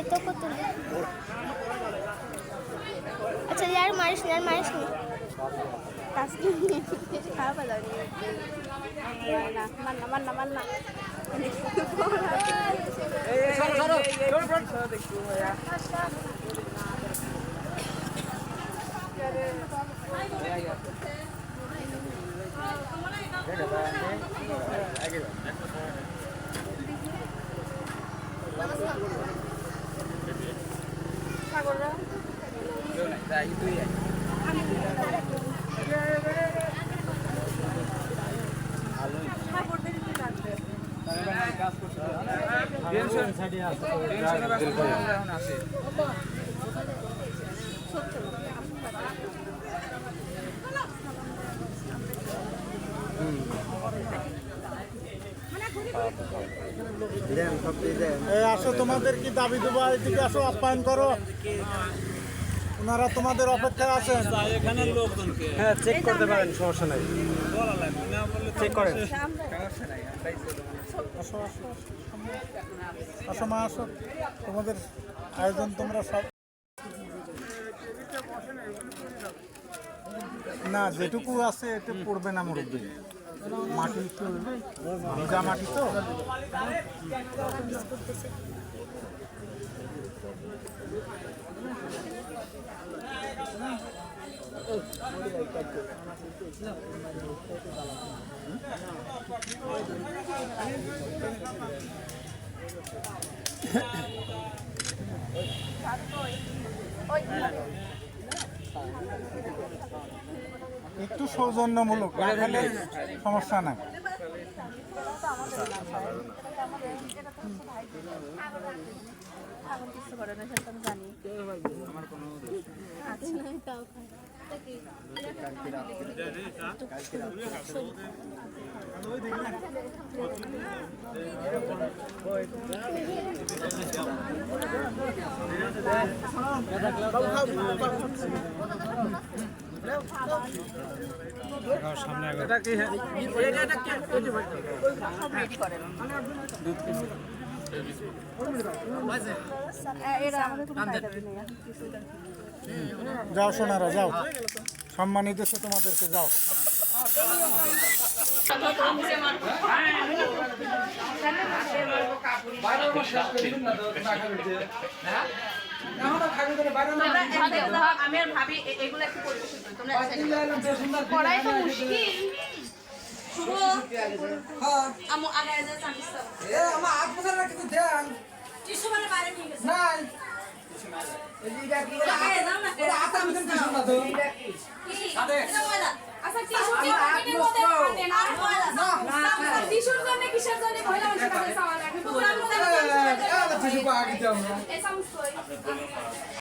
তো কত আচ্ছা यार मारिस নি টাস্কি খারাপ লাগে না মান্না এই সরো দেখো ভাইয়া সাগররা তাই তুই আসো তোমাদের কি দাবি দেবো এদিকে আসো আপ্যায়ন করো ওনারা তোমাদের অপেক্ষায় আছেন এখানে লোকজনকে হ্যাঁ চেক করতে পারেন সমস্যা নাই বলা লাগবে না বললে চেক করেন সমস্যা নাই আসো আসো মা আসো তোমাদের আয়োজন তোমরা সব না যেটুকু আছে এটা পড়বে না মুরব্বী মাটি তো ভিজা মাটি তো একটু সৌজন্যমূলক রাখলে সমস্যা নাই সামনে যাও সোনারা যাও সম্মানী দিচ্ছে তোমাদেরকে যাও আমি আর ভাবি এগুলো একটু পরিবেশন করি তোমরা পড়াই তো মুশকিল শুভ আমু আগে যা চান্স এ আমা আট বছর রাখি তো দেন টিস্যু মানে বাইরে নিয়ে গেছে নাই এইটা কি আগে যাও না ওরা আটা আমি টিস্যু না তো এইটা কি আরে আচ্ছা টিস্যু কি মিনিটের মধ্যে কাটে না না টিস্যুর জন্য কিসের জন্য মহিলা মানুষের কাছে সামান রাখি পুরো আমি টিস্যু আগে দাও না এই সামস কই